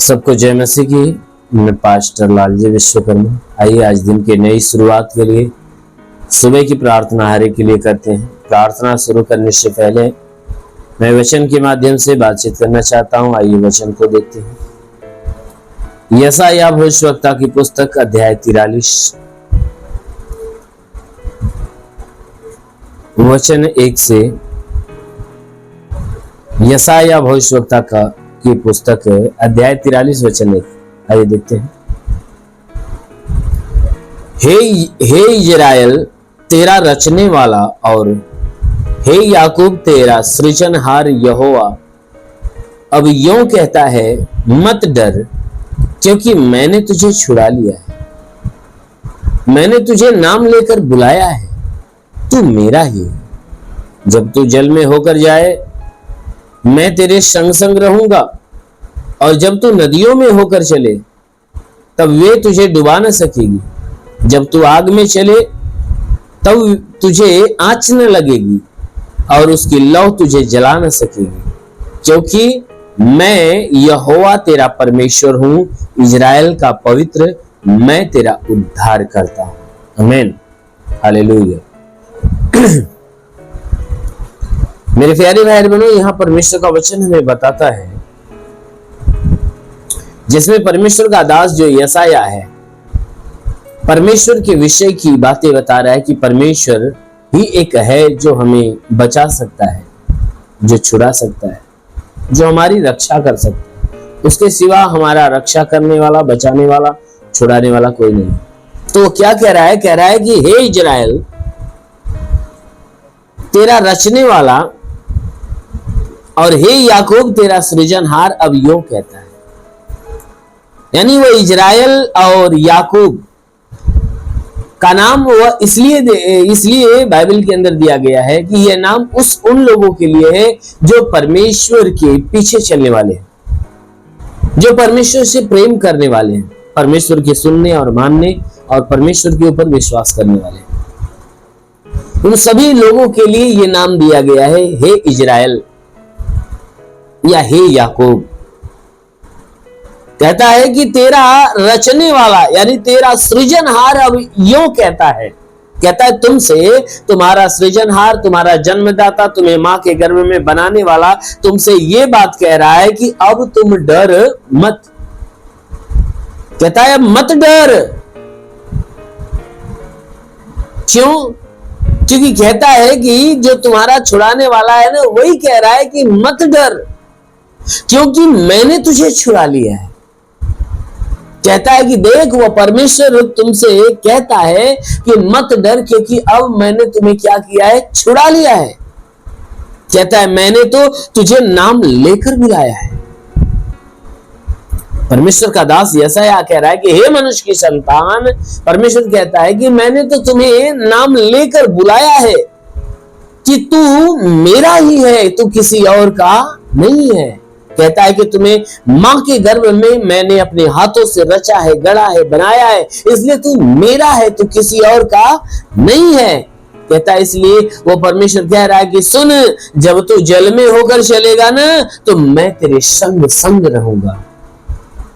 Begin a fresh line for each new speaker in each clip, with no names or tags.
सबको जय मसीह की। मैं पास्टर लालजी विश्वकर्मा। आइए आज दिन की नई शुरुआत के लिए सुबह की प्रार्थना हरे के लिए करते हैं। प्रार्थना शुरू करने से पहले मैं वचन के माध्यम से बातचीत करना चाहता हूं। आइए वचन को देखते हैं। यशायाह भविष्यवक्ता की पुस्तक अध्याय 43 वचन 1 से। यशायाह भविष्यवक्ता की पुस्तक है अध्याय 43 वचन 1। आइए देखते हैं। हे इजराइल तेरा रचने वाला और हे याकूब तेरा सृजनहार यहोवा अब यूं कहता है, मत डर, क्योंकि मैंने तुझे छुड़ा लिया है। मैंने तुझे नाम लेकर बुलाया है, तू मेरा ही है। जब तू जल में होकर जाए मैं तेरे संग संग रहूंगा, और जब तू नदियों में होकर चले तब वे तुझे डुबा न सकेगी। जब तू आग में चले तब तुझे आंच न लगेगी, और उसकी लौ तुझे जला न सकेगी, क्योंकि मैं यहोवा तेरा परमेश्वर हूं, इजराइल का पवित्र, मैं तेरा उद्धार करता हूं। आमीन, हालेलुया। मेरे प्यारे भाई बहनों, यहां परमेश्वर का वचन हमें बताता है, जिसमें परमेश्वर का दास जो यशायाह है परमेश्वर के विषय की बातें बता रहा है कि परमेश्वर ही एक है जो हमें बचा सकता है, जो छुड़ा सकता है, जो हमारी रक्षा कर सकता है। उसके सिवा हमारा रक्षा करने वाला, बचाने वाला, छुड़ाने वाला कोई नहीं। तो क्या कह रहा है? कह रहा है कि हे इजराइल तेरा रचने वाला और हे याकूब तेरा सृजनहार अब यूं कहता है। यानी वो इजराइल और याकूब का नाम वह इसलिए बाइबल के अंदर दिया गया है कि यह नाम उन लोगों के लिए है जो परमेश्वर के पीछे चलने वाले हैं, जो परमेश्वर से प्रेम करने वाले हैं, परमेश्वर के सुनने और मानने और परमेश्वर के ऊपर विश्वास करने वाले हैं। उन सभी लोगों के लिए यह नाम दिया गया है, हे इजराइल या हे याकूब। कहता है कि तेरा रचने वाला यानी तेरा सृजनहार अब यूं कहता है, कहता है तुमसे, तुम्हारा सृजनहार, तुम्हारा जन्मदाता, तुम्हें मां के गर्भ में बनाने वाला तुमसे ये बात कह रहा है कि अब तुम डर मत। कहता है अब मत डर। क्यों? क्योंकि कहता है कि जो तुम्हारा छुड़ाने वाला है ना, वही कह रहा है कि मत डर, क्योंकि मैंने तुझे छुड़ा लिया है। कहता है कि देख, वो परमेश्वर तुमसे कहता है कि मत डर, क्योंकि अब मैंने तुम्हें क्या किया है? छुड़ा लिया है। कहता है मैंने तो तुझे नाम लेकर बुलाया है। परमेश्वर का दास यशायाह कह रहा है कि हे मनुष्य की संतान, परमेश्वर कहता है कि मैंने तो तुम्हें नाम लेकर बुलाया है कि तू मेरा ही है, तू किसी और का नहीं है। कहता है कि तुम्हें मां के गर्भ में मैंने अपने हाथों से रचा है, गढ़ा है, बनाया है, इसलिए तू मेरा है, तू किसी और का नहीं है। कहता है इसलिए वो परमेश्वर कह रहा है कि सुन, जब तू जल में होकर चलेगा ना तो मैं तेरे संग संग रहूंगा।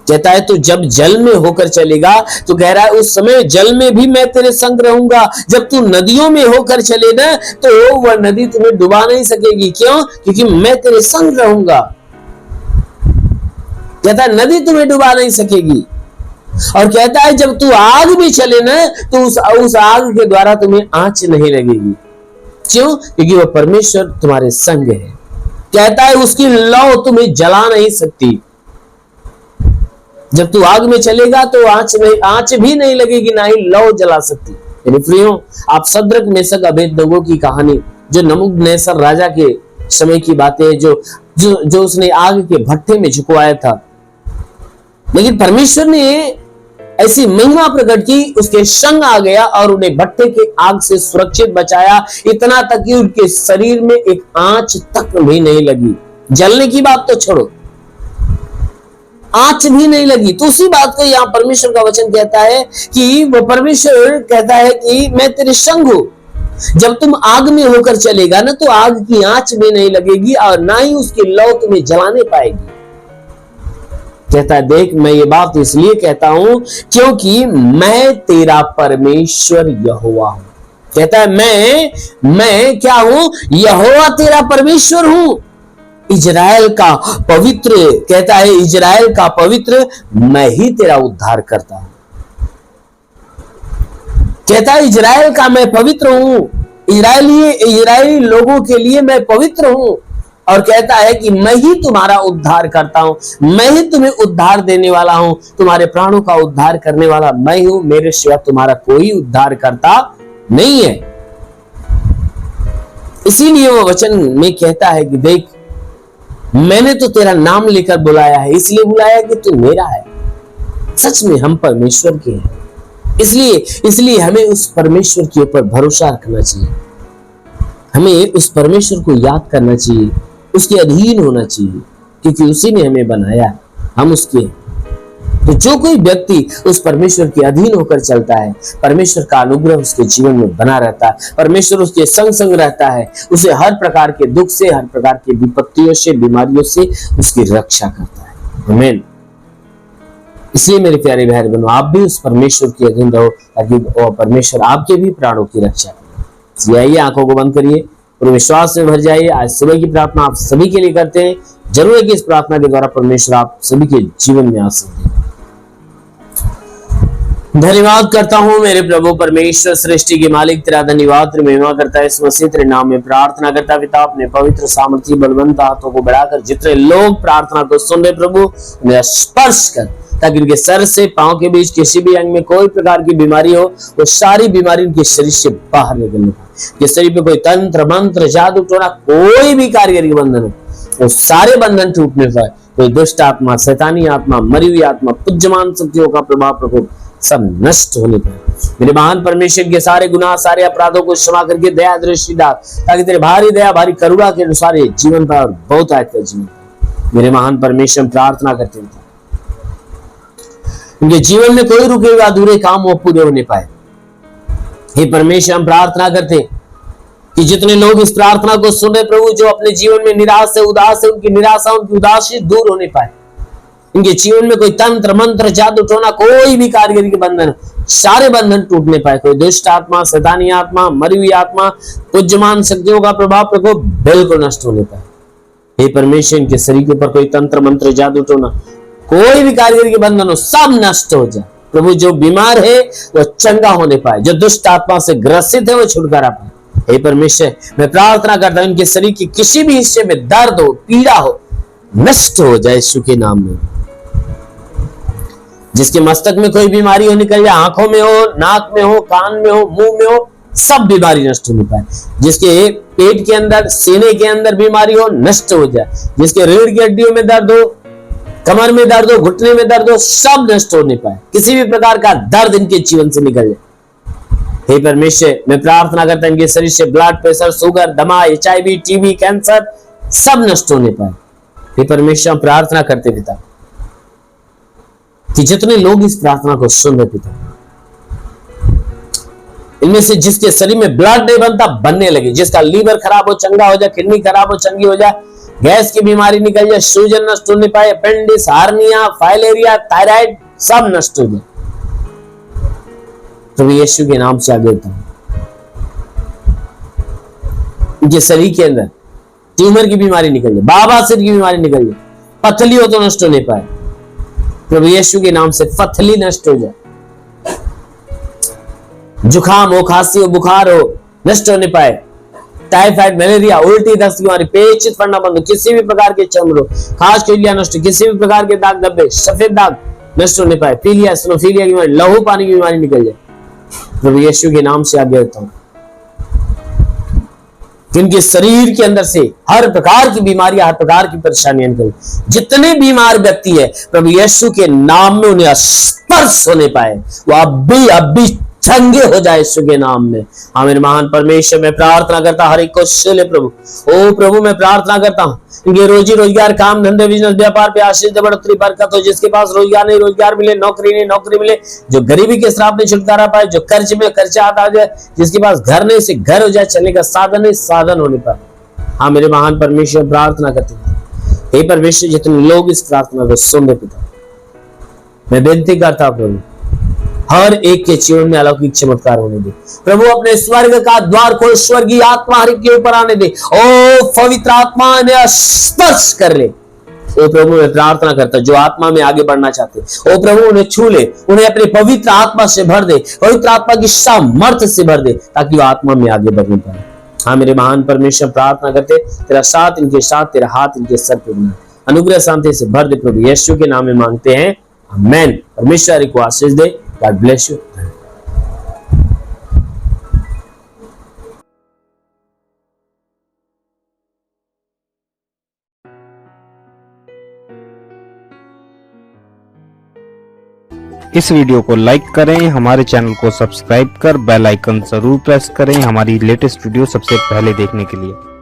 कहता है तू जब जल में होकर चलेगा तो कह रहा है उस समय जल में भी मैं तेरे संग रहूंगा। जब तू नदियों में होकर चले ना तो वह नदी तुम्हें डुबा नहीं सकेगी। क्यों? क्योंकि मैं तेरे संग रहूंगा। कहता है नदी तुम्हें डुबा नहीं सकेगी। और कहता है जब तू आग में चले ना तो उस आग के द्वारा तुम्हें आंच नहीं लगेगी। क्यों? क्योंकि वह परमेश्वर तुम्हारे संग है। कहता है उसकी लौ तुम्हें जला नहीं सकती। जब तू आग में चलेगा तो आंच भी नहीं लगेगी, ना ही लौ जला सकती। मेरे प्रियो, आप शद्रक, मेशक, अबेदनगो की कहानी, जो नबूकदनेस्सर राजा के समय की बातें हैं, जो उसने आग के भट्ठे में झुकवाया था, लेकिन परमेश्वर ने ऐसी महिमा प्रकट की, उसके संग आ गया और उन्हें भट्ठे के आग से सुरक्षित बचाया, इतना तक कि उनके शरीर में एक आंच तक भी नहीं लगी। जलने की बात तो छोड़ो, आंच भी नहीं लगी। तो उसी बात को यहां परमेश्वर का वचन कहता है कि वो परमेश्वर कहता है कि मैं तेरे संग हूं। जब तुम आग में होकर चलेगा ना तो आग की आंच भी नहीं लगेगी और ना ही उसकी लौ तुम्हें जलाने पाएगी। कहता है देख मैं ये बात इसलिए कहता हूं क्योंकि मैं तेरा परमेश्वर यहोवा हूं। कहता है मैं क्या हूं? यहोवा तेरा परमेश्वर हूं, इजराइल का पवित्र। कहता है इजराइल का पवित्र मैं ही तेरा उद्धार करता हूं। कहता है इजराइल का मैं पवित्र हूं, इजरायली लोगों के लिए मैं पवित्र हूं। और कहता है कि मैं ही तुम्हारा उद्धार करता हूं, मैं ही तुम्हें उद्धार देने वाला हूं, तुम्हारे प्राणों का उद्धार करने वाला मैं हूं, मेरे सिवा तुम्हारा कोई उद्धार करता नहीं है। इसीलिए वो वचन में कहता है कि देख मैंने तो तेरा नाम लेकर बुलाया है, इसलिए बुलाया कि तू मेरा है। सच में हम परमेश्वर के हैं, इसलिए हमें उस परमेश्वर के ऊपर भरोसा रखना चाहिए, हमें उस परमेश्वर को याद करना चाहिए, उसके अधीन होना चाहिए, क्योंकि उसी ने हमें बनाया, हम उसके। तो जो कोई व्यक्ति उस परमेश्वर के अधीन होकर चलता है, परमेश्वर का अनुग्रह उसके जीवन में बना रहता है, परमेश्वर उसके संग संग रहता है, उसे हर प्रकार के दुख से, हर प्रकार की विपत्तियों से, बीमारियों से उसकी रक्षा करता है। आमीन। इसलिए मेरे प्यारे भाई बहनों, आप भी उस परमेश्वर के अधीन रहो ताकि परमेश्वर आपके भी प्राणों की रक्षा करे। आइए आंखों को बंद करिए और विश्वास में भर जाइए। आज सुबह की प्रार्थना आप सभी के लिए करते हैं। जरूर है कि इस प्रार्थना के द्वारा परमेश्वर आप सभी के जीवन में आशीष देगा। धन्यवाद करता हूं मेरे प्रभु परमेश्वर, सृष्टि के मालिक, तेरा धन्यवाद, तेरी महिमा करता है। इस मसीह तेरे नाम में प्रार्थना करता पिता, अपने पवित्र सामर्थी बलवंत हाथों को बढ़ाकर जितने लोग प्रार्थना को सुन रहे प्रभु उन्हें स्पर्श कर, ताकि उनके सर से पांव के बीच किसी भी अंग में कोई प्रकार की बीमारी हो, वो सारी बीमारी उनके शरीर से बाहर निकलने पाए। कि शरीर पे कोई तंत्र मंत्र जादू टोना कोई भी कार्यकारी बंधन हो, वो सारे बंधन टूटने पाए। कोई दुष्ट आत्मा, शैतानी आत्मा, मरी हुई आत्मा, पूज्यमान शक्तियों का प्रभाव प्रकोप सब नष्ट होने पाए। मेरे महान परमेश्वर के सारे गुनाह, सारे अपराधों को क्षमा करके दया दृष्टि डाल, ताकि तेरे भारी दया, भारी करुणा के अनुसार जीवन पर बहुत आयत कर जीवन। मेरे महान परमेश्वर प्रार्थना करते हैं उनके जीवन में कोई रुके हुए अधूरे काम वो पूरे होने पाए। हे परमेश्वर, हम प्रार्थना करते कि जितने लोग इस प्रार्थना को सुन रहे प्रभु, जो अपने जीवन में निराश है, उदास है, उनकी निराशा, उनकी उदासी दूर होने पाए। इनके जीवन में कोई तंत्र मंत्र जादू टोना कोई भी कारीगरी के बंधन, सारे बंधन टूटने पाए। कोई दुष्ट आत्मा, शैतानी आत्मा, मरी हुई आत्मा, पूज्यमान शक्तियों का प्रभाव प्रकोप बिल्कुल नष्ट होने पाए। हे परमेश्वर, इनके शरीर के ऊपर कोई तंत्र मंत्र जादू टोना कोई भी कारीगरी के बंधन हो सब नष्ट हो जाए प्रभु। जो बीमार है वो चंगा होने पाए, जो दुष्ट आत्मा से ग्रसित है वो छुटकारा पाए। हे परमेश्वर, मैं प्रार्थना करता हूं इनके शरीर की किसी भी हिस्से में दर्द हो, पीड़ा हो, नष्ट हो जाए यीशु के नाम में। जिसके मस्तक में कोई बीमारी हो निकल जाए, आंखों में हो, नाक में हो, कान में हो, मुंह में हो, सब बीमारी नष्ट होने पाए। जिसके पेट के अंदर, सीने के अंदर बीमारी हो नष्ट हो जाए। जिसके रीढ़ की हड्डियों में दर्द हो, कमर में दर्द हो, घुटने में दर्द हो, सब नष्ट होने पाए। किसी भी प्रकार का दर्द इनके जीवन से निकल जाए। हे परमेश्वर, मैं प्रार्थना करता हूं इनके शरीर से ब्लड प्रेशर, शुगर, दमा, HIV, TB, कैंसर सब नष्ट होने पाए। हे परमेश्वर, हम प्रार्थना करते पिता कि जितने लोग इस प्रार्थना को सुन रहे पिता, इनमें से जिसके शरीर में ब्लड नहीं बनता बनने लगे, जिसका लीवर खराब हो चंगा हो जाए, किडनी खराब हो चंगी हो जाए, गैस की बीमारी निकल जाए, सूजन नष्ट होने पाए, अपेंडिक्स, हार्निया, फाइलेरिया, थायराइड सब नष्ट हो जाए प्रभु यीशु के नाम से आगे होता हूं। इनके शरीर के अंदर ट्यूमर की बीमारी निकल जाए, बवासीर की बीमारी निकल जाए, पथली हो तो नष्ट होने पाए प्रभु यीशु के नाम से, पथली नष्ट हो जाए। जुकाम हो, खांसी हो, बुखार हो नष्ट होने पाए। टाइफाइड, मलेरिया, उल्टी, दस्त की बीमारी, पेट चित पड़ना बंद हो, किसी भी प्रकार के चर्म रोग, खास चीलिया नष्ट, किसी भी प्रकार के दाग धब्बे, सफेद दाग नष्ट होने पाए। पीलिया, स्नोफीलिया की बीमारी, लहू पानी की बीमारी निकल जाए प्रभु यीशु के नाम से आज्ञा देता हूं। इनके शरीर के अंदर से हर प्रकार की बीमारियां, हर प्रकार की परेशानियां निकल, जितने बीमार व्यक्ति है प्रभु यीशु के नाम में उन्हें स्पर्श होने पाए, वो अब भी चंगे हो जाए यीशु के नाम में। हाँ मेरे महान परमेश्वर, मैं प्रार्थना करता हर एक को ले प्रभु। ओ प्रभु, मैं प्रार्थना करता हूँ इनके रोजी रोजगार, काम धंधे, बिजनेस, व्यापार पे आशीष दे, बढ़ोतरी, बरकत हो। जिसके पास रोजगार नहीं रोजगार मिले, नौकरी नहीं नौकरी मिले, जो गरीबी के श्राप में छुटकारा पाए, जो कर्ज में कर्जा आ जाए, जिसके पास घर नहीं से घर हो जाए, चलने का साधन नहीं साधन होने पाए। हाँ मेरे महान परमेश्वर, प्रार्थना करते हैं हे परमेश्वर, जितने लोग इस प्रार्थना को सुन रहे पिता, मैं बेनती करता हूं प्रभु, हर एक के जीवन में अलौकिक चमत्कार होने दे प्रभु। अपने स्वर्ग का द्वार खोल, स्वर्गीय आत्मा हर एक के ऊपर आने दे। ओ पवित्र आत्मा ने स्पर्श कर ले। ओ प्रभु मैं प्रार्थना करता, जो आत्मा में आगे बढ़ना चाहते, ओ प्रभु उन्हें छू ले, उन्हें अपने पवित्र आत्मा से भर दे, पवित्र आत्मा की सामर्थ्य से भर दे, ताकि वो आत्मा में आगे बढ़ने पाए। हाँ मेरे महान परमेश्वर, प्रार्थना करते तेरा साथ इनके साथ, तेरा हाथ इनके सर पे बना, अनुग्रह शांति से भर दे प्रभु। यीशु के नाम में मांगते हैं, आमेन। परमेश्वर को आशीष दे। God bless you.
इस वीडियो को लाइक करें, हमारे चैनल को सब्सक्राइब कर बेल आइकन जरूर प्रेस करें हमारी लेटेस्ट वीडियो सबसे पहले देखने के लिए।